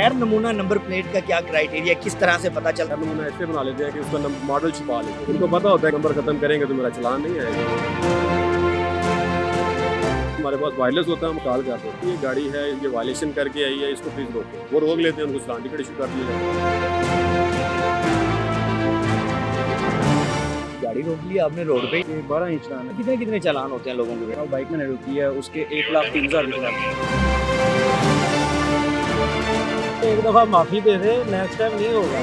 गैर नमूना number plate का क्या क्राइटेरिया, किस तरह से पता चलता है? नमूना ऐसे बना लेते हैं कि उसका मॉडल छुपा लेते हैं। उनको पता होता है नंबर खत्म करेंगे तो मेरा चलान नहीं आएगा। हमारे पास वायरलेस होता है, हम कॉल करते हैं ये गाड़ी है, ये वायलेशन करके आई है, इसको प्लीज रोको। वो रोक लेते हैं, उनको चलान टिकट इशू कर दिया जाता है। गाड़ी रोक ली आपने रोड पे, 12 इंच चलान है। कितने कितने चालान होते हैं लोगों के? और बाइक मैंने रोकी है, उसके 1,03,000 रुपये चलान। एक दफ़ा माफ़ी दे दे, नेक्स्ट टाइम नहीं होगा।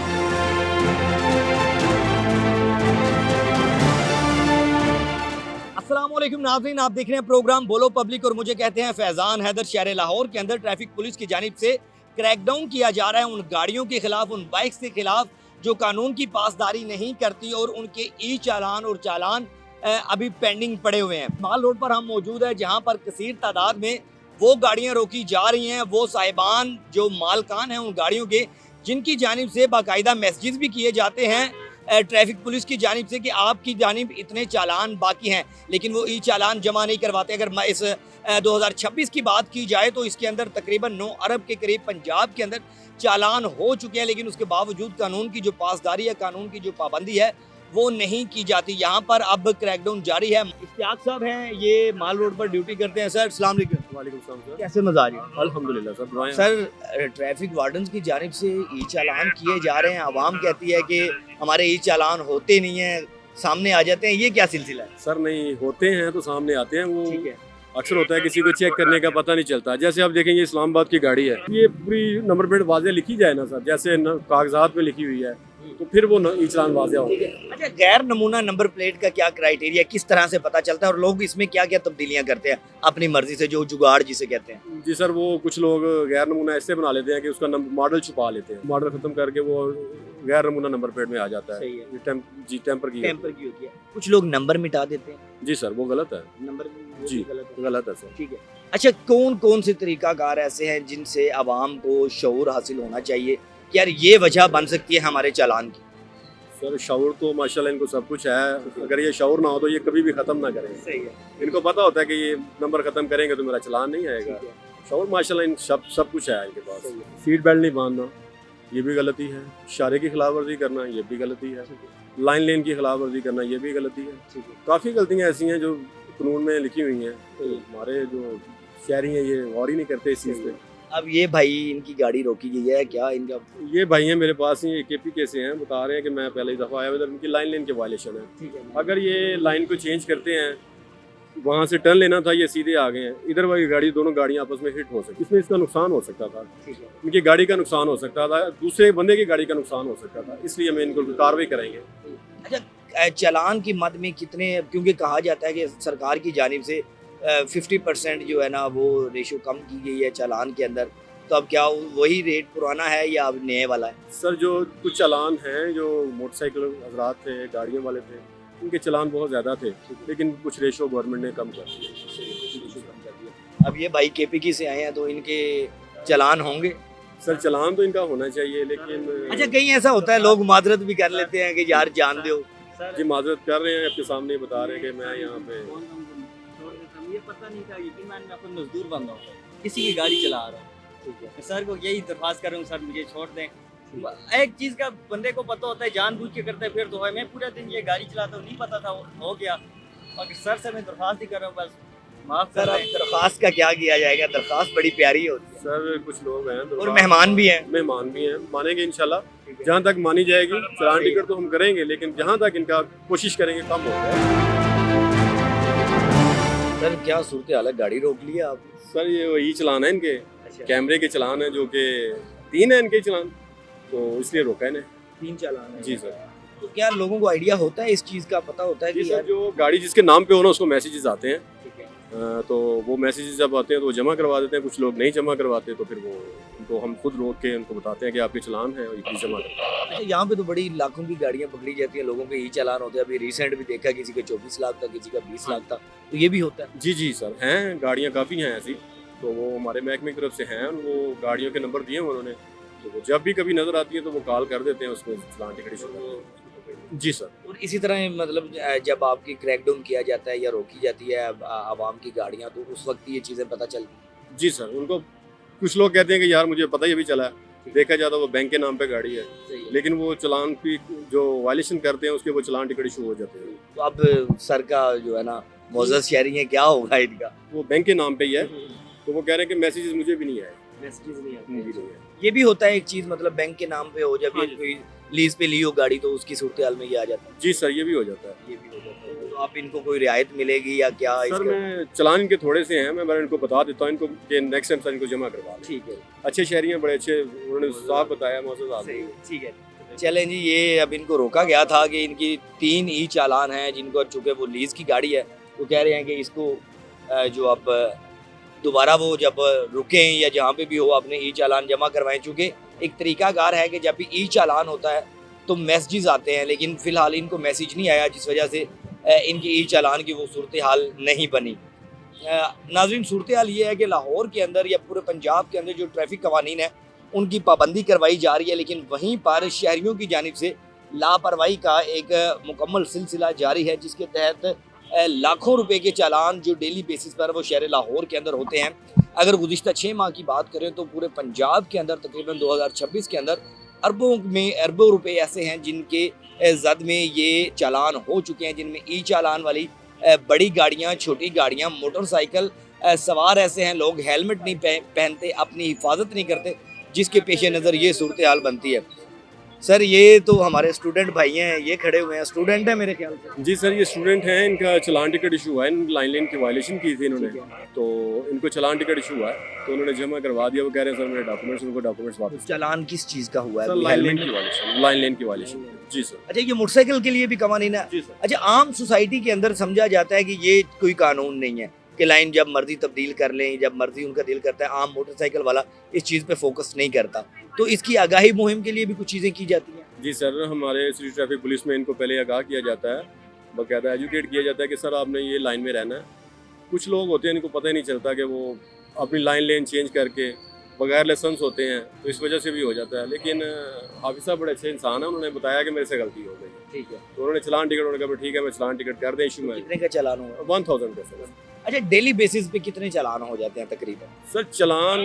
अस्सलाम वालेकुम नाज़रीन, आप देख रहे हैं प्रोग्राम बोलो पब्लिक और मुझे कहते हैं फैज़ान हैदर। शहर लाहौर के अंदर ट्रैफिक पुलिस की जानिब से क्रैकडाउन किया जा रहा है उन गाड़ियों के खिलाफ, उन बाइक्स के खिलाफ जो कानून की पासदारी नहीं करती और उनके ई चालान और चालान अभी पेंडिंग पड़े हुए हैं। माल रोड पर हम मौजूद है जहां पर कसीर तादाद में वो गाड़ियां रोकी जा रही हैं, वो साहिबान जो मालकान हैं उन गाड़ियों के, जिनकी जानिब से बाकायदा मैसेजेस भी किए जाते हैं ट्रैफिक पुलिस की जानिब से कि आपकी जानिब इतने चालान बाकी हैं, लेकिन वो ई चालान जमा नहीं करवाते। अगर इस 2026 की बात की जाए तो इसके अंदर तकरीबन 9 अरब के करीब पंजाब के अंदर चालान हो चुके हैं, लेकिन उसके बावजूद कानून की जो पासदारी है, कानून की जो पाबंदी है वो नहीं की जाती। यहाँ पर अब क्रैकडाउन जारी है। इश्तियाक साहब हैं, ये माल रोड पर ड्यूटी करते हैं। सर अस्सलाम वालेकुम। वालेकुम सलाम सर। कैसे मजाज है? अल्हम्दुलिल्लाह सर, दुआएं। सर ट्रैफिक वार्डन्स की जानिब से ई चालान किए जा रहे हैं, आवाम कहती है कि हमारे ई चालान होते नहीं हैं, सामने आ जाते हैं, ये क्या सिलसिला है? सर नहीं होते हैं तो सामने आते हैं, वो ठीक है, अक्सर होता है किसी को चेक करने का पता नहीं चलता। जैसे आप देखेंगे इस्लामाबाद की गाड़ी है, ये पूरी नंबर प्लेट वाज़ेह लिखी जाए ना सर, जैसे कागजात में लिखी हुई है तो फिर वो ई चालान वाज़ेह होगा। अच्छा, गैर नमूना नंबर प्लेट का क्या क्राइटेरिया, किस तरह से पता चलता है और लोग इसमें क्या क्या तब्दीलियां करते हैं अपनी मर्जी से, जो जुगाड़ जिसे कहते हैं? जी सर, वो कुछ लोग गैर नमूना ऐसे बना लेते हैं कि उसका मॉडल छुपा लेते हैं, मॉडल खत्म करके वो गैर नमूना नंबर प्लेट में आ जाता है। सही है, ये टेम्पर की टेम्पर की होती है। कुछ लोग नंबर मिटा देते हैं, जी सर, वो गलत है। नंबर जी, गलत है सर। ठीक है। अच्छा, कौन कौन से तरीकाकार ऐसे हैं जिनसे आवाम को शऊर हासिल होना चाहिए कि यार ये वजह बन सकती है हमारे चालान की? सर शऊर तो माशाल्लाह इनको सब कुछ है, अगर ये शऊर ना हो तो ये कभी भी ख़त्म ना करें। सही है, इनको पता होता है कि ये नंबर ख़त्म करेंगे तो मेरा चलान नहीं आएगा। ठीक है। शऊर माशाल्लाह इन सब कुछ है इनके पास। सीट बेल्ट नहीं बांधना ये भी गलती है, इशारे की खिलाफ वर्जी करना ये भी गलती है, लाइन लेन की खिलाफ वर्जी करना ये भी गलती है। काफ़ी गलतियाँ ऐसी हैं जो कानून में लिखी हुई हैं, तो हमारे जो शहरी हैं ये गौर ही नहीं करते इस चीज़ पे। अब ये भाई इनकी गाड़ी रोकी गई है, क्या इनका? ये भाई हैं मेरे पास ही, KP के से हैं, बता रहे हैं कि मैं पहले ही दफ़ा आया उधर, इनकी लाइन लेन के वायलेशन है। ठीक है, अगर ये लाइन को चेंज करते हैं, वहाँ से टर्न लेना था, ये सीधे आ गए हैं इधर, वाली गाड़ी दोनों गाड़ियाँ आपस में हिट हो सकती, इसमें इसका नुकसान हो सकता था, ठीक है। इनकी गाड़ी का नुकसान हो सकता था, दूसरे बंदे की गाड़ी का नुकसान हो सकता था, इसलिए हमें इनको कार्रवाई करेंगे। अच्छा, चालान की मद में कितने, क्योंकि कहा जाता है कि सरकार की जानिब से 50% जो है ना वो रेशो कम की गई है चालान के अंदर, तो अब क्या वही रेट पुराना है या अब नए वाला है? सर जो कुछ चालान हैं जो मोटरसाइकिल हजरात थे, गाड़ियों वाले थे, उनके चालान बहुत ज़्यादा थे, लेकिन कुछ रेशो गवर्नमेंट ने कम कर दिया। अब ये भाई KP की से आए हैं तो इनके चालान होंगे? सर चालान तो इनका होना चाहिए, लेकिन अच्छा, कहीं ऐसा होता है लोग माजरत भी कर लेते हैं कि यार जान दो। जी माजरत कर रहे हैं, आपके सामने बता रहे हैं कि मैं यहाँ पे ये पता नहीं था, यकीन मान मैं अपना मजदूर बन रहा हूँ, किसी की गाड़ी चला रहा हूँ। मैं सर को यही दरख्वास्त कर रहा हूँ, सर मुझे छोड़ दें। एक चीज़ का बंदे को पता होता है, जानबूझ के करता है, फिर तो है। मैं पूरा दिन ये गाड़ी चलाता हूँ, नहीं पता था, हो गया। और सर से मैं दरख्वास्त ही कर रहा हूँ, बस माफ़ कर सर, रहे अब दरख्वास्त का क्या किया जाएगा? दरख्वास्त बड़ी प्यारी होती है सर कुछ लोग हैं और मेहमान भी हैं। मेहमान भी हैं, मानेंगे इंशाल्लाह, जहाँ तक मानी जाएगी। चलान टिकट तो हम करेंगे, लेकिन जहाँ तक इनका कोशिश करेंगे कम हो जाए। सर क्या सूरत हाल है, गाड़ी रोक लिया आप? सर ये वही चलान है इनके, अच्छा, कैमरे के चलान है, जो कि 3 है इनके चलान, तो इसलिए रोका है इन्हें। 3 चालान है। जी सर। तो क्या लोगों को आइडिया होता है इस चीज़ का, पता होता है जी कि सर, यार? जो गाड़ी जिसके नाम पे हो ना उसको मैसेजेस आते हैं, ठीक है। तो वो मैसेजेस जब आते हैं तो वो जमा करवा देते हैं, कुछ लोग नहीं जमा करवाते, तो फिर वो उनको हम खुद रोक के उनको बताते हैं कि आपके चलान है और ये प्लीज जमा करें। अच्छा, यहाँ पे तो बड़ी लाखों की गाड़ियाँ पकड़ी जाती हैं, लोगों के ई चालान होते हैं। अभी रिसेंट भी देखा, किसी का 24 लाख था, किसी का 20 लाख था, तो ये भी होता है? जी जी सर, हैं गाड़ियाँ काफ़ी हैं ऐसी, तो वो हमारे महकमे की तरफ से हैं, वो गाड़ियों के नंबर दिए उन्होंने, तो वो जब भी कभी नज़र आती है तो वो कॉल कर देते हैं, उसमें चलान टिकट इशू कर देते हैं। जी सर। और इसी तरह मतलब जब आपकी क्रैकडाउन किया जाता है या रोकी जाती है आवाम की गाड़ियाँ, तो उस वक्त ये चीज़ें पता चलती हैं? जी सर, उनको कुछ लोग कहते हैं कि यार मुझे पता ही अभी चला है, देखा जाता वो बैंक के नाम पे गाड़ी है, सही है। लेकिन वो चालान की जो वायलेशन करते हैं उसके वो चालान टिकट इशू हो जाते हैं। तो अब सर का जो है ना मोअज़्ज़ज़ शेयरिंग है, क्या होगा इनका? वो बैंक के नाम पे ही है, तो वो कह रहे हैं कि मैसेजेस मुझे भी नहीं आए। मैसेजेस नहीं आते। मुझे नहीं आए। ये भी होता है एक चीज, मतलब बैंक के नाम पे हो, जब हाँ ये जी। कोई लीज पे ली हो गाड़ी तो उसकी सूरत हाल में ये आ जाता जी सर, ये भी हो जाता है। है। ये भी हो जाता है। तो आप इनको कोई रियायत मिलेगी या क्या सर इसका? मैं चलान इनके थोड़े से हैं, मैं इनको बता देता हूँ इनको कि नेक्स्ट टाइम सर इनको जमा करवा लें। ठीक है, अच्छे शहरी हैं, बड़े अच्छे, उन्होंने साफ बताया मौजूद सही, आदमी। ठीक है। चलें जी, ये अब इनको रोका गया था कि इनकी 3 ई चालान हैं जिनको, चूँकि वो लीज की गाड़ी है, वो कह रहे हैं कि इसको जो अब दोबारा वो जब रुकें या जहाँ पे भी हो अपने ई चालान जमा करवाएं। चूँकि एक तरीकाकार है कि जब भी ई चालान होता है तो मैसेजेस आते हैं, लेकिन फ़िलहाल इनको मैसेज नहीं आया, जिस वजह से इनकी ई चालान की वो सूरत हाल नहीं बनी। नाज़रीन, सूरत हाल ये है कि लाहौर के अंदर या पूरे पंजाब के अंदर जो ट्रैफिक कवानीन है उनकी पाबंदी करवाई जा रही है, लेकिन वहीं पर शहरियों की जानिब से लापरवाही का एक मुकम्मल सिलसिला जारी है, जिसके तहत लाखों रुपए के चालान जो डेली बेसिस पर वो शहर लाहौर के अंदर होते हैं। अगर गुज़िश्ता 6 माह की बात करें तो पूरे पंजाब के अंदर तकरीबन 2026 के अंदर अरबों रुपए ऐसे हैं जिनके जद में ये चालान हो चुके हैं, जिनमें ई चालान वाली बड़ी गाड़ियाँ, छोटी गाड़ियाँ, मोटरसाइकिल सवार ऐसे हैं, लोग हेलमेट नहीं पहनते, अपनी हिफाजत नहीं करते, जिसके पेश नज़र ये सूरत हाल बनती है। सर, ये तो हमारे स्टूडेंट भाई हैं, ये खड़े हुए हैं, स्टूडेंट हैं मेरे ख्याल से। जी सर, ये स्टूडेंट हैं, इनका चलान टिकट इशू हुआ है, लाइन लेन की वायलेशन की थी इन्होंने, तो इनको चलान टिकट इशू हुआ है, तो उन्होंने जमा करवा दिया। वो कह रहे हैं सर मेरे डॉक्यूमेंट्स, उनको डॉक्यूमेंट्स वापस। चालान किस चीज़ का हुआ सर है? लाइन लेन की वायलेशन, लाइन लेन की वायलेशन। जी सर। अच्छा, ये मोटरसाइकिल के लिए भी कवानीन है? जी सर। अच्छा, आम सोसाइटी के अंदर समझा जाता है कि ये कोई कानून नहीं है कि लाइन जब मर्जी तब्दील कर लें, जब मर्जी उनका दिल करता है। आम मोटरसाइकिल वाला इस चीज़ पे फोकस नहीं करता, तो इसकी आगाही मुहिम के लिए भी कुछ चीज़ें की जाती हैं। जी सर, हमारे सिटी ट्रैफिक पुलिस में इनको पहले आगाह किया जाता है, बाकायदा एजुकेट किया जाता है कि सर आपने ये लाइन में रहना है। कुछ लोग होते हैं इनको पता ही नहीं चलता कि वो अपनी लाइन लेन चेंज करके बगैर लाइसेंस होते हैं, तो इस वजह से भी हो जाता है। लेकिन हाफिज साहब बड़े अच्छे इंसान हैं, उन्होंने बताया कि मेरे से गलती हो गई। ठीक है, तो उन्होंने चलान टिकट, उन्होंने कहा ठीक है मैं चलान टिकट कर दें, इशू में कितने का चालान हुआ? 1000 का सर। अच्छा, डेली बेसिस पे कितने चालान हो जाते हैं तकरीबन? सर चलान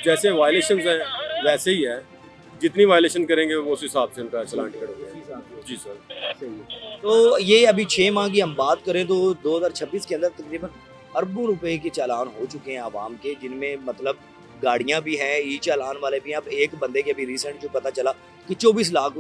जैसे वायलेशन हैं वैसे ही है, जितनी वायलेशन करेंगे वो उस हिसाब से उनका चलान टिकट होगा। जी सर। तो ये अभी 6 माह की हम बात करें तो 2026 के अंदर तकरीबन अरबों रुपए के चालान हो चुके हैं आवाम के, जिनमें मतलब गाड़ियां भी हैं, ई चालान वाले भी हैं। अब एक बंदे के अभी रिसेंट जो पता चला कि 24 लाख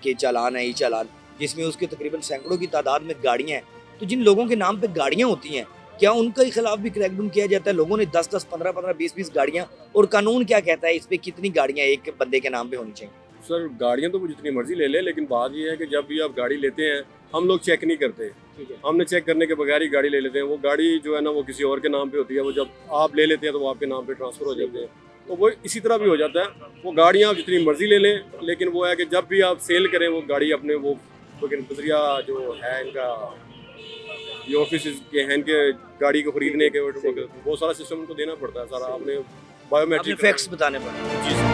के चालान है, ई चालान, जिसमें उसके तकरीबन सैकड़ों की तादाद में गाड़ियां हैं। तो जिन लोगों के नाम पे गाड़ियां होती हैं, क्या उनके खिलाफ भी क्रैकडाउन किया जाता है? लोगों ने 10-10, 15-15, 20-20 गाड़ियां, और कानून क्या कहता है इस पे कितनी गाड़ियां एक बंदे के नाम पे होनी चाहिए? सर गाड़ियाँ तो वो जितनी मर्जी ले ले, लेकिन बात ये है कि जब भी आप गाड़ी लेते हैं हम लोग चेक नहीं करते। ठीक है, हमने चेक करने के बगैर ही गाड़ी ले लेते हैं। वो गाड़ी जो है ना वो किसी और के नाम पे होती है, वो जब आप ले लेते हैं तो वो आपके नाम पे ट्रांसफ़र हो जाते हैं। तो वो इसी तरह भी हो जाता है। वो गाड़ियाँ आप जितनी मर्जी ले लें, लेकिन वो है कि जब भी आप सेल करें वो गाड़ी अपने वो नजरिया जो है इनका, ये ऑफिस के हैं इनके गाड़ी को खरीदने के वो सारा सिस्टम उनको देना पड़ता है सारा। आपने अपने बायोमेट्रिक फैक्ट्स बताने पड़े। जी सर।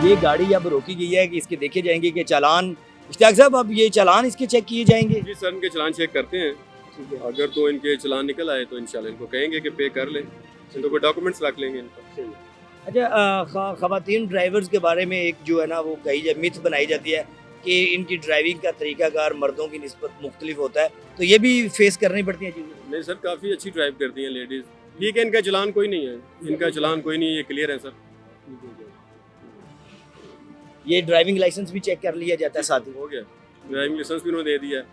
ये गाड़ी अब रोकी गई है कि इसके देखे जाएंगे कि चालान, इश्तियाक साहब अब ये चालान इसके चेक किए जाएंगे? जी सर, इनके चलान चेक करते हैं। अगर तो इनके चलान निकल आए तो इंशाल्लाह इनको कहेंगे कि पे कर लें, इनको कोई डॉक्यूमेंट्स रख लेंगे इनका। अच्छा, ख़वातीन ड्राइवर्स के बारे में एक जो है ना वो कही जाए, मिथ बनाई जाती है कि इनकी ड्राइविंग का तरीकाकार मर्दों की निस्बत मुख्तलिफ होता है, तो ये भी फेस करनी पड़ती है चीज़ें? नहीं सर, काफ़ी अच्छी ड्राइव करती हैं लेडीज़। ठीक है, इनका चलान कोई नहीं है, इनका चलान कोई नहीं है, ये क्लियर है सर। ये ड्राइविंग लाइसेंस भी चेक कर लिया जाता है साथ ही? हो गया, ड्राइविंग लाइसेंस भी उन्होंने दे दिया है।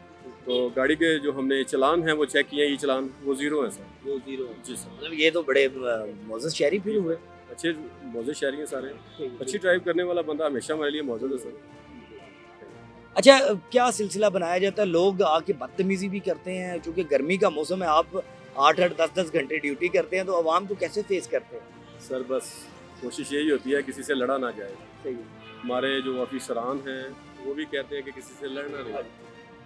तो गाड़ी के जो हमने चलान हैं वो चेक किए, ये चलान वो ज़ीरो है सर। वो जीरो? जी सर। मतलब ये तो बड़े मोअज़्ज़ज़ शहरी फिर हुए। अच्छे मौजूद शहरी हैं सारे। अच्छी ड्राइव करने वाला बंदा हमेशा हमारे लिए मौजूद है सर। अच्छा, क्या सिलसिला बनाया जाता है? लोग आके बदतमीजी भी करते हैं, चूँकि गर्मी का मौसम है, आप 8-8, 10-10 घंटे ड्यूटी करते हैं, तो आवाम को कैसे फेस करते हैं? सर बस कोशिश यही होती है किसी से लड़ा ना जाए। सही, हमारे जो अफसरान हैं वो भी कहते हैं कि किसी से लड़ना नहीं।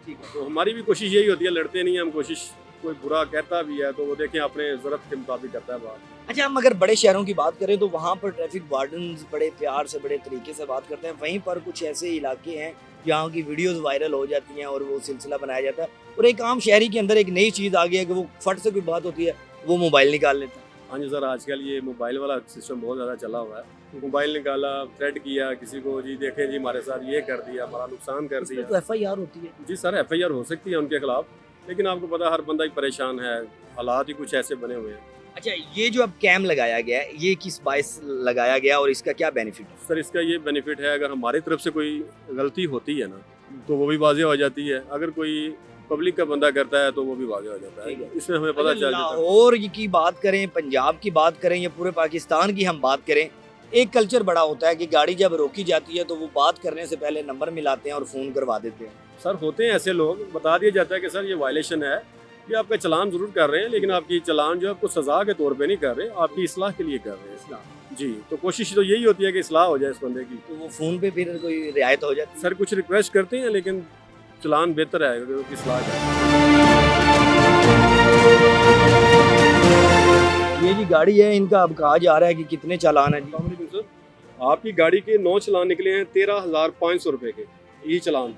ठीक है। तो हमारी भी कोशिश यही होती है, लड़ते नहीं हैं हम। कोशिश, कोई बुरा कहता भी है तो वो देखें अपने ज़रूरत के मुताबिक करता है बात। अच्छा, हम अगर बड़े शहरों की बात करें तो वहाँ पर ट्रैफिक वार्डन्स बड़े प्यार से, बड़े तरीके से बात करते हैं। वहीं पर कुछ ऐसे इलाके हैं जहाँ की वीडियोस वायरल हो जाती हैं और वो सिलसिला बनाया जाता है, और एक आम शहरी के अंदर एक नई चीज़ आ गई है कि वो फट से कोई बात होती है वो मोबाइल निकाल लेता है। हाँ जी सर, आजकल ये मोबाइल वाला सिस्टम बहुत ज़्यादा चला हुआ है। मोबाइल निकाला, थ्रेट किया किसी को, जी देखें जी हमारे साथ ये कर दिया, हमारा नुकसान कर इसमें दिया। तो FIR होती है। जी सर, FIR हो सकती है उनके खिलाफ, लेकिन आपको पता है हर बंदा ही परेशान है, हालात ही कुछ ऐसे बने हुए हैं। अच्छा, ये जो अब कैम लगाया गया है ये किस बायस लगाया गया और इसका क्या बेनिफिट है? सर इसका ये बेनिफिट है, अगर हमारी तरफ से कोई गलती होती है ना तो वो भी वाज़ेह हो जाती है, अगर कोई पब्लिक का बंदा करता है तो वो भी वाज़ेह हो जाता ठीक है। है। इसमें हमें पता चल जाता है। लाहौर की बात करें, पंजाब की बात करें या पूरे पाकिस्तान की हम बात करें, एक कल्चर बड़ा होता है कि गाड़ी जब रोकी जाती है तो वो बात करने से पहले नंबर मिलाते हैं और फ़ोन करवा देते हैं। सर होते हैं ऐसे लोग, बता दिया जाता है कि सर ये वायलेशन है, ये आपका चलान ज़रूर कर रहे हैं, लेकिन आपकी चलान जो है आपको सज़ा के तौर पे नहीं कर रहे, आपकी इस्लाह के लिए कर रहे हैं। जी, तो कोशिश तो यही होती है कि इस्लाह हो जाए इस बंदे की। तो वो फ़ोन पे फिर कोई रियायत हो जाती है? सर कुछ रिक्वेस्ट करते हैं, लेकिन चलान बेहतर है कि इस्लाह का। ये जी गाड़ी है, इनका अब कहा जा रहा है कि कितने चालान है जी? अस्सलाम वालेकुम सर, आपकी गाड़ी के 9 चलान निकले हैं 13,500 रुपये के, ये चलान,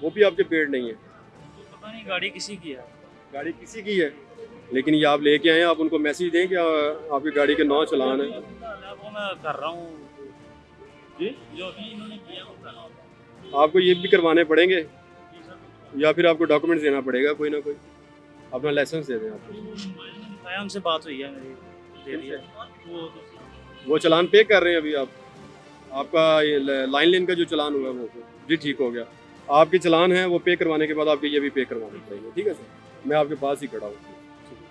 वो भी आपके पेड नहीं है। पता नहीं गाड़ी किसी की है। गाड़ी किसी की है, लेकिन ये आप लेके आए हैं, आप उनको मैसेज दें कि आपकी गाड़ी के 9 चलान हैं। वो मैं कर रहा हूँ जी, जो भी इन्होंने किया वो कर रहा हूँ। आपको ये भी करवाने पड़ेंगे या फिर आपको डॉक्यूमेंट्स देना पड़ेगा, कोई ना कोई अपना लाइसेंस दे दें आपको। क़याम से बात हुई है मेरी, दे दिया वो चलान पे कर रहे हैं अभी आप, आपका ये लाइन लेन का जो चलान हुआ है वो जी ठीक हो गया, आपके चलान है वो पे करवाने के बाद आपके ये भी पे करवाने पड़ेंगे। ठीक है सर, मैं आपके पास ही खड़ा हूँ।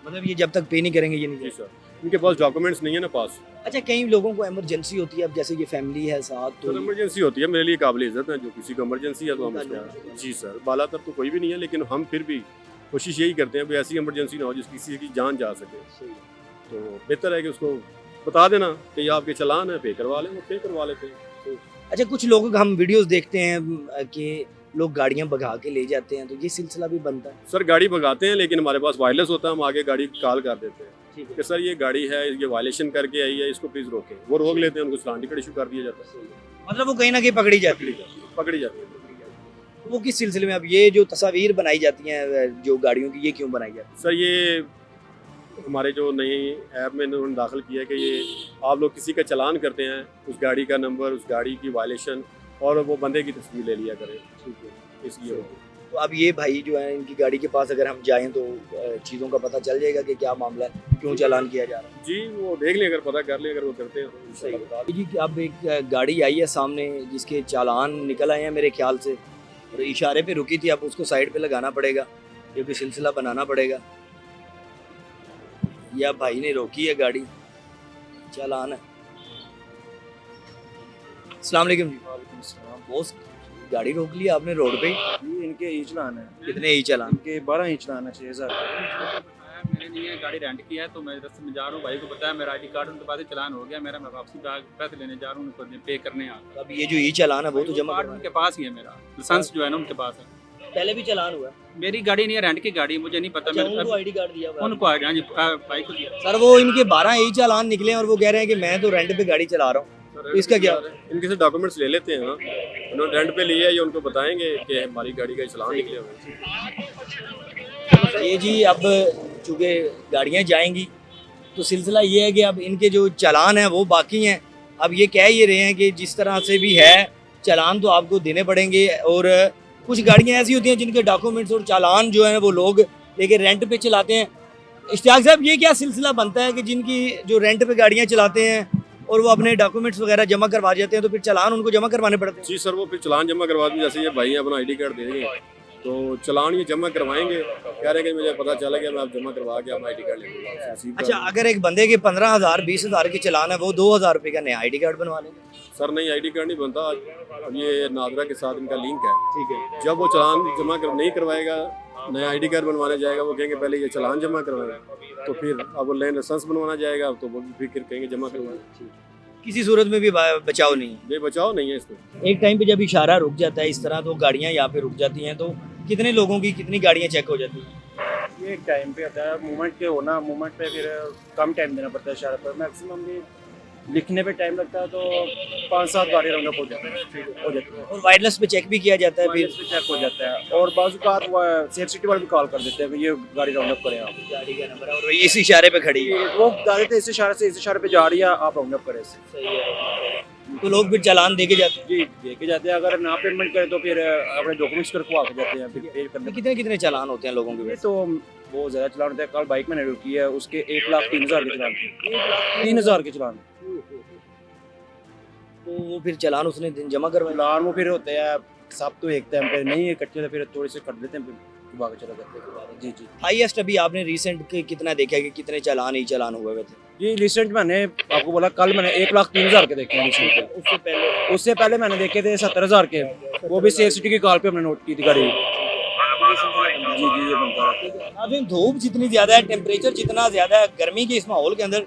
मतलब ये जब तक पे नहीं करेंगे ये नहीं जी करेंगे। सर, इनके पास डॉक्यूमेंट्स नहीं है ना पास। अच्छा, कई लोगों को इमरजेंसी होती है, अब जैसे ये फैमिली है साथ तो तो इमरजेंसी होती है, मेरे लिए काबिल इज़्ज़त है, जो किसी को इमरजेंसी है तो हम उनका उसका। जी सर, बालातर तो कोई भी नहीं है, लेकिन हम फिर भी कोशिश यही करते हैं कि ऐसी इमरजेंसी ना हो जिस किसी की जान जा सके, तो बेहतर है कि उसको बता देना कि ये आपके चलान है, पे करवा लें, वो पे करवा लेते हैं। अच्छा, कुछ लोगों का हम वीडियोस देखते हैं कि लोग गाड़ियां भगा के ले जाते हैं, तो ये सिलसिला भी बनता है। सर गाड़ी भगाते हैं, लेकिन हमारे पास वायरलेस होता है, हम आगे गाड़ी कॉल कर देते हैं ठीक है। कि सर ये गाड़ी है, ये वायलेशन करके आई है, इसको प्लीज़ रोकें। वो रोक लेते हैं, उनको चलान टिकट इशू कर दिया जाता है, मतलब वो कहीं ना कहीं पकड़ी जाती है। पकड़ी जाती है। वो किस सिलसिले में? अब ये जो तस्वीर बनाई जाती हैं जो गाड़ियों की, ये क्यों बनाई जाती सर ये हमारे जो नई ऐप में इन्होंने दाखिल किया है कि ये आप लोग किसी का चलान करते हैं, उस गाड़ी का नंबर, उस गाड़ी की वायलेशन, और वो बंदे की तस्वीर ले लिया करें, ठीक है। इसलिए वो। तो अब ये भाई जो है, इनकी गाड़ी के पास अगर हम जाएं तो चीज़ों का पता चल जाएगा कि क्या मामला है, क्यों चालान किया जा रहा है। जी वो देख लें, अगर पता कर लें, अगर वो करते हैं तो इंशाल्लाह बता दें। जी, अब एक गाड़ी आई है सामने जिसके चालान निकल आए हैं मेरे ख्याल से, और इशारे पे रुकी थी, अब उसको साइड पे लगाना पड़ेगा, क्योंकि सिलसिला बनाना पड़ेगा। या भाई ने रोकी है गाड़ी, चालान है। अस्सलाम वालेकुम जी। बॉस, गाड़ी रोक लिया आपने रोड पे? इनके ई चलान है, कितने ही चालान? इनके 12 ही चलान है, 6000। मैंने लिए गाड़ी रेंट किया है, तो मैं रस्ते में जा रहा हूँ, भाई को बताया मेरा ID कार्ड उनके पास ही चलान हो गया मेरा, मैं वापसी पैसे लेने जा रहा हूँ, उनको पे करने आ अब ये जो ई चालान है वो तो जमा कार्ड करवाना उनके पास ही है, मेरा लाइसेंस जो है ना उनके पास है। है। पहले भी चालान हुआ है। मेरी गाड़ी नहीं है, रेंट की गाड़ी, मुझे नहीं पता। अच्छा, मेरे उनको आईडी कार्ड दिया हुआ है। उनको आइडिया, हाँ जी, भाई को दिया। सर वो इनके 12 ई चालान निकले हैं और वो कह रहे हैं कि मैं तो रेंट पे गाड़ी चला रहा हूँ, तो इसका क्या? इनके से डॉक्यूमेंट्स ले लेते हैं ना, उन्होंने रेंट पे लिया है, ये उनको बताएंगे कि हमारी गाड़ी का चलान निकले हुए हैं। ये जी अब चूँकि गाड़ियाँ जाएंगी तो सिलसिला ये है कि अब इनके जो चालान हैं वो बाकी हैं। अब ये कह ये रहे हैं कि जिस तरह से भी है चालान तो आपको देने पड़ेंगे, और कुछ गाड़ियाँ ऐसी होती हैं जिनके डॉक्यूमेंट्स और चालान जो हैं वो लोग लेके रेंट पे चलाते हैं। इश्तियाक साहब, ये क्या सिलसिला बनता है कि जिनकी जो रेंट पे गाड़ियाँ चलाते हैं और वो अपने डॉक्यूमेंट्स वगैरह जमा करवा जाते हैं तो फिर चालान उनको जमा करवाने पड़ते हैं? जी सर, वो फिर चलान जमा करवा दें, जैसे ये भाई अपना ID कार्ड दे देंगे तो चलान ये जमा करवाएंगे, कह रहे हैं कि मुझे पता चला गया, मैं आप जमा करवा के अपना ID कार्ड ले लूँगा। अच्छा, अगर एक बंदे के 15,000 20,000 के चालान है, वो 2,000 रुपये का नया ID कार्ड बनवा लेंगे? सर नहीं, ID कार्ड नहीं बनता, अब ये नादरा के साथ इनका लिंक है। ठीक है। जब वो चलान जमा कर नहीं करवाएगा, नया ID कार्ड बनवाने जाएगा, वो कहेंगे पहले ये चलान जमा करवाएं, तो फिर अब वो नया लाइसेंस बनवाना जाएगा तो वो भी फिर कहेंगे जमा करवाएं। किसी सूरत में भी बचाव नहीं है। बेबचाव नहीं है इसमें। एक टाइम पे जब इशारा रुक जाता है इस तरह, तो गाड़ियाँ यहाँ पे रुक जाती हैं, तो कितने लोगों की कितनी गाड़ियाँ चेक हो जाती हैं? ये टाइम पे आता है, मूवमेंट के होना, मूवमेंट पे फिर कम टाइम देना पड़ता है इशारे पर। मैक्सिमम भी लिखने पे टाइम लगता है तो 5-7 गाड़ी राउंड अप हो जाती है और वायरलेस पे चेक भी किया जाता है फिर फिर चेक हो जाता है। और बाज़-औक़ात वो सेफ सिटी वाले भी कॉल कर देते हैं कि ये गाड़ी राउंड अप करें आप। गाड़ी का नंबर है और इस इशारे पे खड़ी है। वो बता देते हैं इस इशारे से इस इशारे पे जा रही है, आप राउंड अप करें इससे। सही है। तो लोग फिर चालान दे के जाते हैं। जी देके जाते हैं, अगर ना पेमेंट करें तो फिर अपने डॉक्यूमेंट्स करवा के जाते हैं, फिर पे करने। कितने कितने चालान होते हैं लोगों के ये वैसे? तो वो ज़्यादा चलान होता है। कल बाइक मैंने रुकी है, उसके 1,03,000 के चलान थे। 3,000 के चलान। तो वो फिर चालान उसने दिन जमा करवाए। चलान वो फिर होते हैं सब तो एक टाइम पे नहीं है, कच्चे तो फिर थोड़ी से कट देते हैं, फिर भाग चला जाते हैं। जी जी हाईएस्ट अभी आपने रिसेंट के कितना देखा है कि कितने चालान ही चालान हुए हुए थे? जी रिसेंट मैंने आपको बोला, कल मैंने 1,03,000 के देखे हैं रिसेंट पे। उससे पहले मैंने देखे थे 70,000 के, वो भी सेफ सिटी की कॉल पे हमने नोट की थी गाड़ी। जी जी ये बनता है। अभी धूप जितनी ज़्यादा है, टेम्परेचर जितना ज़्यादा है, गर्मी के इस माहौल के अंदर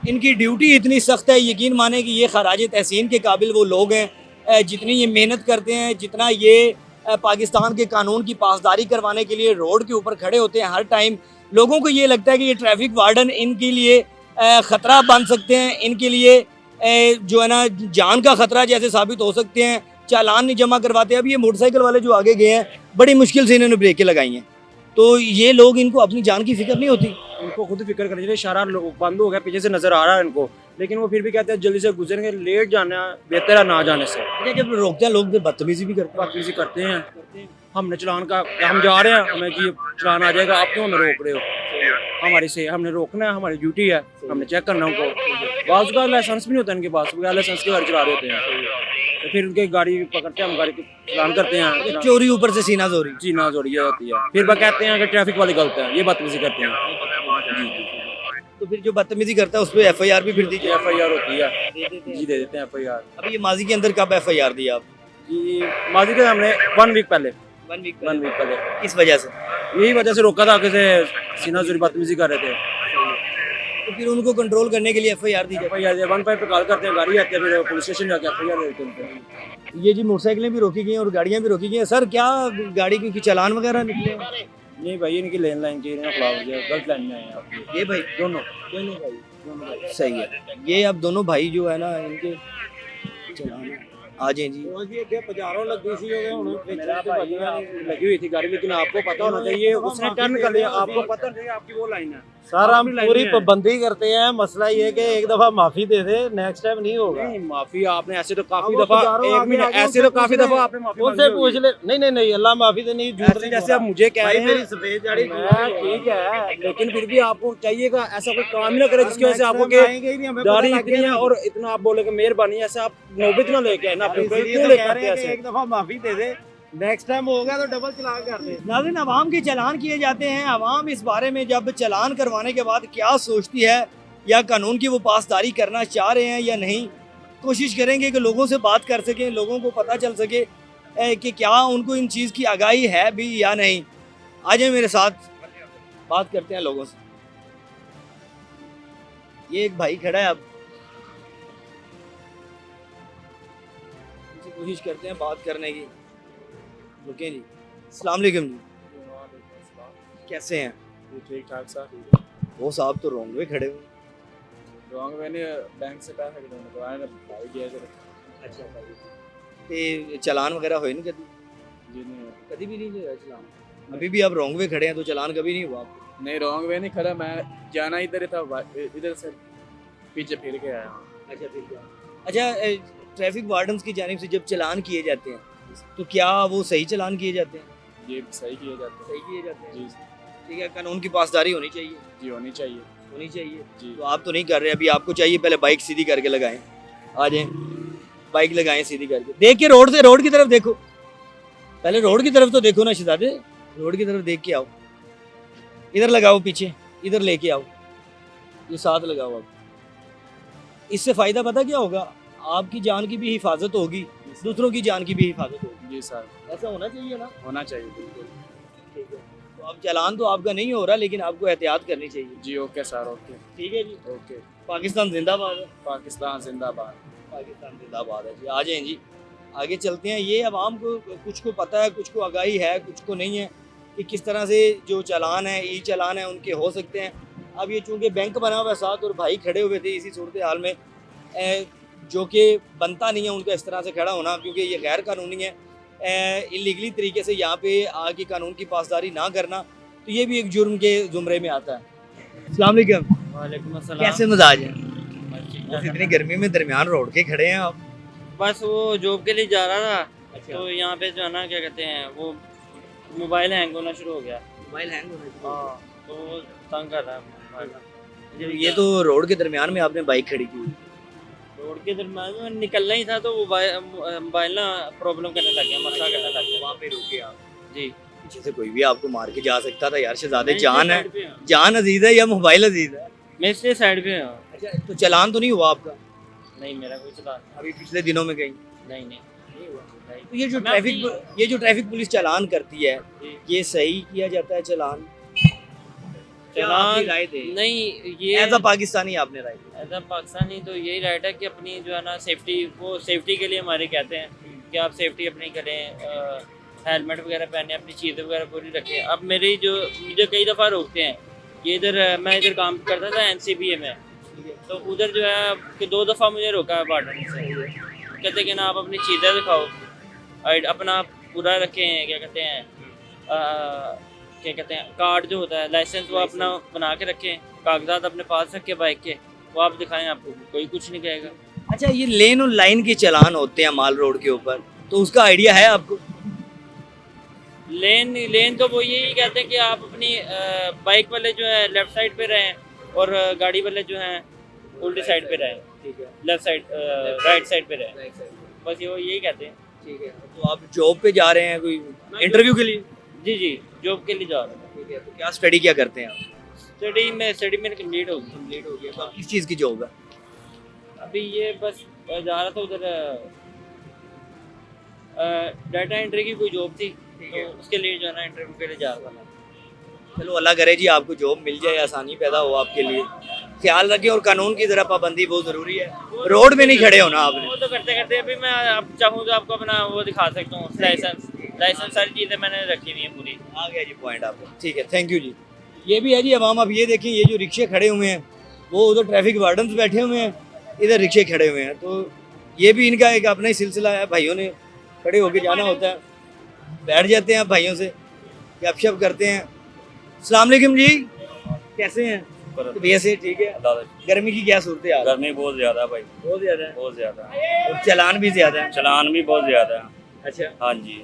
इनकी ड्यूटी इतनी सख्त है, यकीन माने कि ये खराज तहसीन के काबिल वो लोग हैं जितनी ये मेहनत करते हैं, जितना ये पाकिस्तान के कानून की पासदारी करवाने के लिए रोड के ऊपर खड़े होते हैं हर टाइम। लोगों को ये लगता है कि ये ट्रैफिक वार्डन इनके लिए ख़तरा बन सकते हैं, इनके लिए जो है ना जान का ख़तरा जैसे साबित हो सकते हैं, चालान नहीं जमा करवाते। अब ये मोटरसाइकिल वाले जो आगे गए हैं, बड़ी मुश्किल से इन्होंने ब्रेकें लगाई हैं, तो ये लोग, इनको अपनी जान की फिक्र नहीं होती। उनको खुद फिक्र करनी चाहिए। इशारा बंद हो गया, पीछे से नजर आ रहा है इनको, लेकिन वो फिर भी कहते हैं जल्दी से गुजरेंगे, लेट जाना बेहतर है ना जाने से। अच्छा, जब रोकते हैं लोग फिर बदतमीजी भी करते बदतमीजी करते हैं। हमने चलान का, हम जा रहे हैं, हमें कि चलान आ जाएगा, आप क्यों हमें रोक रहे हो? हमारी से हमने रोकना है, हमारी ड्यूटी है, हमने चेक करना उनको। बाज़ का लाइसेंस भी नहीं होता इनके पास, बगैर लाइसेंस के गाड़ी चला रहे होते हैं, तो फिर उनके गाड़ी पकड़ते हैं, हम गाड़ी चलान करते हैं। हैं। चोरी ऊपर से सीना चोरी। जी ना जोड़ी होती है, फिर वह कहते हैं कि ट्रैफिक वाले गलत हैं, ये बदतमीजी करते हैं। जी जी तो फिर जो बदतमीजी करता है उस पर FIR भी फिर दीजिए। FIR होती है। जी दे देते हैं FIR। अभी ये माजी के अंदर कब FIR दी आप? जी माजी के हमने 1 वीक पहले 1 वीक 1 वीक पहले किस वजह से? यही वजह से रोका था कि से सीना जोरी बदतमीजी कर रहे थे। तो फिर उनको कंट्रोल करने के लिए FIR दी जाए। FIR 15 पे कॉल करते हैं, गाड़ी आती है, फिर पुलिस स्टेशन जाके FIR दे देते हैं। ये जी मोटरसाइकिलें भी रोकी गई हैं और गाड़ियाँ भी रोकी गई हैं। सर क्या गाड़ी की चालान वगैरह निकले हैं? नहीं भाई, इनकी लेन लाइन की खिलाफ हो गया, गलत लाइन में आए हैं आप। ये भाई दोनों भाई सही है। ये अब दोनों भाई जो है ना, इनके चालान आ जाए जी। लगी हुई थी गाड़ी, लेकिन आपको पता होना चाहिए, उसने टर्न कर लिया, आपको पता नहीं आपकी वो लाइन है। सर हम पूरी पाबंदी करते हैं, मसला ये कि एक दफा माफी दे दे, नेक्स्ट टाइम नहीं होगा। नहीं माफी आपने ऐसे तो काफी अब वो दफा, हजारों एक आगे मिनट, आगे ऐसे तो काफी दफा आपने माफी उनसे मांगी पूछ होगी। ले। नहीं नहीं नहीं, अल्लाह माफी तो नहीं, झूठ ऐसे नहीं जैसे आप मुझे कह रहे हैं, सफेद गाड़ी ठीक है, लेकिन फिर भी आपको चाहिएगा ऐसा कोई काम ही ना करे जिसकी वजह से आपको के गाड़ी इतनी है और इतना आप बोले कि मेहरबानी, ऐसे आप नौबत ना लेके आए ना, अपने ऊपर क्यों लेके आते हैं ऐसे? एक दफा माफी दे दे, नेक्स्ट टाइम होगा तो डबल चलान कर दे। नाज़रीन, अवाम के चालान किए जाते हैं। अवाम इस बारे में जब चालान करवाने के बाद क्या सोचती है, या कानून की वो पासदारी करना चाह रहे हैं या नहीं, कोशिश करेंगे कि लोगों से बात कर सकें, लोगों को पता चल सके कि क्या उनको इन चीज़ की आगाही है भी या नहीं। आ जाए मेरे साथ, बात करते हैं लोगों से। ये एक भाई खड़ा है, अब इनसे कोशिश करते हैं बात करने की। रुकें जी। अस्सलाम वालेकुम जी, कैसे हैं? ठीक ठाक सर। वो साहब तो रोंग में खड़े हुए। रॉन्ग मैंने बैंक से पैसा गिरवाने को आया ना, भाई गया सर। अच्छा भाई, ते चालान वगैरह होए नहीं कभी? जी नहीं कभी भी नहीं हुआ चालान? अभी भी आप रोंग में खड़े हैं तो चालान कभी नहीं हुआ आपको? नहीं, रॉन्ग वे नहीं खड़ा, मैं जाना इधर ही था, इधर से पीछे फिर के आया हूँ। अच्छा फिर क्या? अच्छा, ट्रैफिक वार्डन्स की जानिब से जब चालान किए जाते हैं तो क्या वो सही चालान किए जाते हैं? ये सही किए जाते सही किए जाते हैं। जी ठीक है, कानून की पासदारी होनी चाहिए। जी होनी चाहिए। होनी चाहिए जी तो आप तो नहीं कर रहे। अभी आपको चाहिए पहले बाइक सीधी करके लगाएं, आ जाएं, बाइक लगाएं सीधी करके। देख के रोड से, रोड की तरफ देखो, पहले रोड की तरफ तो देखो ना शहजादे, रोड की तरफ देख के आओ। इधर लगाओ, पीछे इधर लेके आओ, ये साथ लगाओ। आप इससे फ़ायदा पता क्या होगा? आपकी जान की भी हिफाजत होगी, दूसरों की जान की भी हिफाजत होगी। जी सर, ऐसा होना चाहिए ना? होना चाहिए बिल्कुल। ठीक है, तो अब चालान तो आपका नहीं हो रहा, लेकिन आपको एहतियात करनी चाहिए। जी ओके सर, ओके ठीक है जी। ओके। पाकिस्तान जिंदाबाद है। पाकिस्तान जिंदाबाद। पाकिस्तान जिंदाबाद है जी। आ जाएं जी, आगे चलते हैं। ये आवाम को कुछ को पता है, कुछ को आगाही है, कुछ को नहीं है कि किस तरह से जो चालान है, ई चालान है, उनके हो सकते हैं। अब ये चूंकि बैंक बना हुआ है साथ और भाई खड़े हुए थे, इसी सूरत हाल में जो कि बनता नहीं है उनका इस तरह से खड़ा होना, क्योंकि ये गैर कानूनी है, इलीगली तरीके से यहाँ पे आके कानून की पासदारी ना करना, तो ये भी एक जुर्म के ज़ुमरे में आता है। अस्सलाम वालेकुम, वालेकुम अस्सलाम। कैसे मिजाज हैं? बस इतनी गर्मी में दरमियान रोड के खड़े हैं आप। बस वो जॉब के लिए जा रहा था, अच्छा, तो यहाँ पे जो है ना क्या कहते हैं वो मोबाइल हैंग होना शुरू हो गया। मोबाइल हैंग होना चाहिए। हाँ, तो वो तंग कर रहा है मोबाइल। ये तो रोड के दरमियान में आपने बाइक खड़ी की। रोड के दरम्यान में निकलना ही था तो मोबाइल ना प्रॉब्लम करने लग गया, मसला करने लग गया। वहाँ पे रुके आप, जी, पीछे से कोई भी आपको मार के जा सकता था यार। शहजादे मैं जान इसलिए है, साइड पे हूँ। जान अजीज है या मोबाइल अजीज है? मैं इसलिए साइड पे हूँ। अच्छा, तो चालान तो नहीं हुआ आपका नहीं, मेरा कोई चला अभी पिछले दिनों में कहीं? नहीं। तो ये जो मैं ट्रैफिक पुलिस चालान करती है, जी। ये सही किया जाता है चालान? क्या चालान आपकी राय दे? नहीं, ये एज अ पाकिस्तानी आपने राय दी? एज अ पाकिस्तानी तो यही राइट है कि अपनी जो है ना सेफ्टी, वो सेफ्टी के लिए हमारे कहते हैं कि आप सेफ्टी अपनी करें, हेलमेट वगैरह पहने, अपनी चीज़ें वगैरह पूरी रखें। अब मेरी जो मुझे कई दफ़ा रोकते हैं, ये इधर मैं इधर काम करता था NCBA में, तो उधर जो है कि 2 दफ़ा मुझे रोका है वार्डन से। कहते कि ना आप अपनी चीज़ें दिखाओ, अपना पूरा रखें, क्या कहते हैं कार्ड जो होता है, लाइसेंस, वो अपना बना के रखें, कागजात अपने पास रखें बाइक के, वो आप दिखाएं, आपको कोई कुछ नहीं कहेगा। अच्छा, ये लेन और लाइन के चालान होते हैं माल रोड के ऊपर, तो उसका आइडिया है आपको? लेन तो वो यही कहते हैं कि आप अपनी बाइक वाले जो है लेफ्ट साइड पे रहें और गाड़ी वाले जो हैं उल्टी साइड पे रहें, ठीक है, लेफ्ट साइड राइट साइड पे रहें, बस ये वो यही कहते हैं। ठीक है। तो आप जॉब पे जा रहे हैं कोई इंटरव्यू के लिए? जी, जॉब के लिए जा रहा हूँ। ठीक है, तो क्या स्टडी क्या करते हैं आप? स्टडी मेरी कंप्लीट होगी। कंप्लीट हो गया। तो आप किस चीज़ की जॉब है? अभी ये बस जा रहा था उधर, डाटा एंट्री की कोई जॉब थी, तो उसके लिए जो है ना इंटरव्यू के लिए जा रहा था। चलो अल्लाह करे जी आपको जॉब मिल जाए, आसानी पैदा हो आपके लिए। ख्याल रखें और कानून की ज़रा पाबंदी बहुत ज़रूरी है। रोड में नहीं खड़े होना आपने। वो तो करते करते अभी मैं अब चाहूँ तो आपको अपना वो दिखा सकता हूँ, लाइसेंस सारी चीज़ें मैंने रखी हुई हैं पूरी। आ गया जी पॉइंट आपका। ठीक है, थैंक यू जी। ये भी है जी अवाम। अब ये देखें, ये जो रिक्शे खड़े हुए हैं, वो उधर ट्रैफिक वार्डन्स बैठे हुए हैं, इधर रिक्शे खड़े हुए हैं, तो ये भी इनका एक अपना ही सिलसिला है। भाइयों ने खड़े होके जाना होता है, बैठ जाते हैं भाइयों से गपशप करते हैं। अस्सलाम वालेकुम जी, कैसे हैं? तो भैया से ठीक है। गर्मी की क्या सूरत है? गर्मी बहुत ज्यादा है भाई, बहुत ज़्यादा है बहुत ज्यादा है। और चालान भी ज़्यादा है। चलान भी बहुत ज्यादा है। अच्छा, हाँ जी,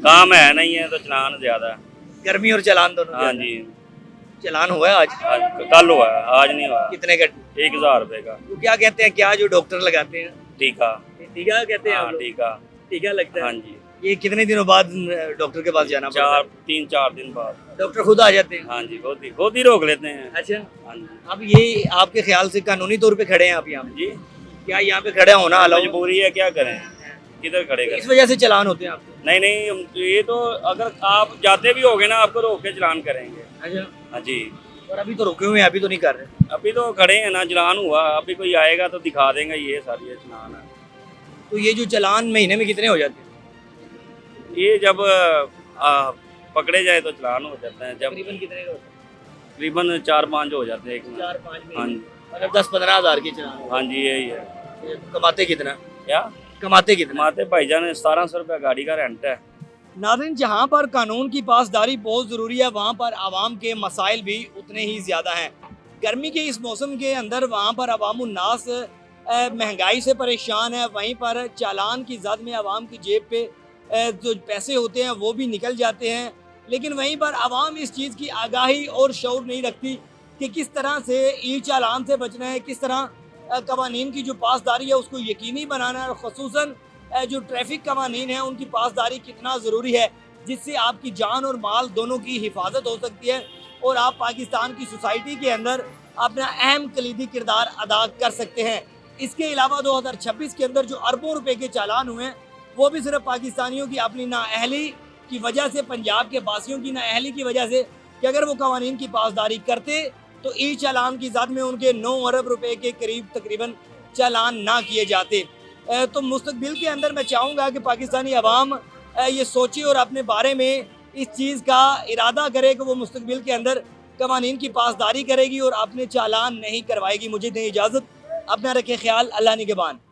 काम है नहीं है तो चलान ज्यादा है। गर्मी और चालान दोनों हाँ ज़्यादा है। जी, चालान हुआ है आज? कल हुआ है, आज नहीं हुआ। कितने का? 1000 रुपए का वो क्या कहते हैं, क्या जो डॉक्टर लगाते हैं, टीका। टीका कहते हैं आप हाँ लोग? टीका, टीका लगता है। हाँ जी। ये कितने दिनों बाद डॉक्टर के पास जाना पड़ता है? 3-4 दिन बाद। डॉक्टर खुद आ जाते हैं? हाँ जी, खुद ही रोक लेते हैं। अच्छा, हाँ जी अब ये आपके ख्याल से कानूनी तौर पे खड़े हैं आप यहाँ पे? जी, क्या यहाँ पे खड़ा होना अलाउ? मजबूरी है, क्या करें, किधर खड़े इस करें। वजह से चालान होते हैं आपको? नहीं, ये तो अगर आप जाते भी होगे ना, आपको रोक के चलान करेंगे। अच्छा, हाँ जी, और अभी तो रुके हुए हैं, अभी तो नहीं कर रहे। अभी तो खड़े हैं ना, चलान हुआ, अभी कोई आएगा तो दिखा देंगे ये सारी ये चलान है। तो ये जो चालान महीने में कितने हो जाते हैं? ये जब पकड़े जाए तो चलान हो जाता है, जब तकरीबन कितने का होता तकरीबन 4-5 हो जाते हैं एक है? में। 4-5 हाँ महीने, जी, मतलब 10-15 हज़ार के चालान। हाँ जी, यही है। ये कमाते कितना? क्या कमाते कितना? माते भाईजान 1700 रुपया गाड़ी का रेंट है। नाज़रीन, जहाँ पर कानून की पासदारी बहुत ज़रूरी है, वहाँ पर आवाम के मसाइल भी उतने ही ज़्यादा हैं। गर्मी के इस मौसम के अंदर वहाँ पर अवामुन्नास महंगाई से परेशान है, वहीं पर चालान की ज़द में आवाम की जेब पे जो पैसे होते हैं वो भी निकल जाते हैं। लेकिन वहीं पर आवाम इस चीज़ की आगाही और शऊर नहीं रखती कि किस तरह से ई चालान से बचना है, किस तरह कवानीन की जो पासदारी है उसको यकीनी बनाना है, और ख़ुसूसन जो ट्रैफिक कवानीन है उनकी पासदारी कितना ज़रूरी है, जिससे आपकी जान और माल दोनों की हिफाजत हो सकती है और आप पाकिस्तान की सोसाइटी के अंदर अपना अहम कलीदी किरदार अदा कर सकते हैं। इसके अलावा 2026 के अंदर जो अरबों रुपए के चालान हुए हैं, वो भी सिर्फ पाकिस्तानियों की अपनी नाअहली की वजह से, पंजाब के बासियों की नाअहली की वजह से, कि अगर वो कवानीन की पासदारी करते तो ई चालान की ज़द में उनके 9 अरब रुपए के करीब तकरीबन चालान ना किए जाते। तो मुस्तकबिल के अंदर मैं चाहूँगा कि पाकिस्तानी अवाम ये सोचे और अपने बारे में इस चीज़ का इरादा करे कि वो मुस्तकबिल के अंदर कवानीन की पासदारी करेगी और अपने चालान नहीं करवाएगी। मुझे दें इजाज़त, अपना रखे ख्याल, अल्लाह निगहबान।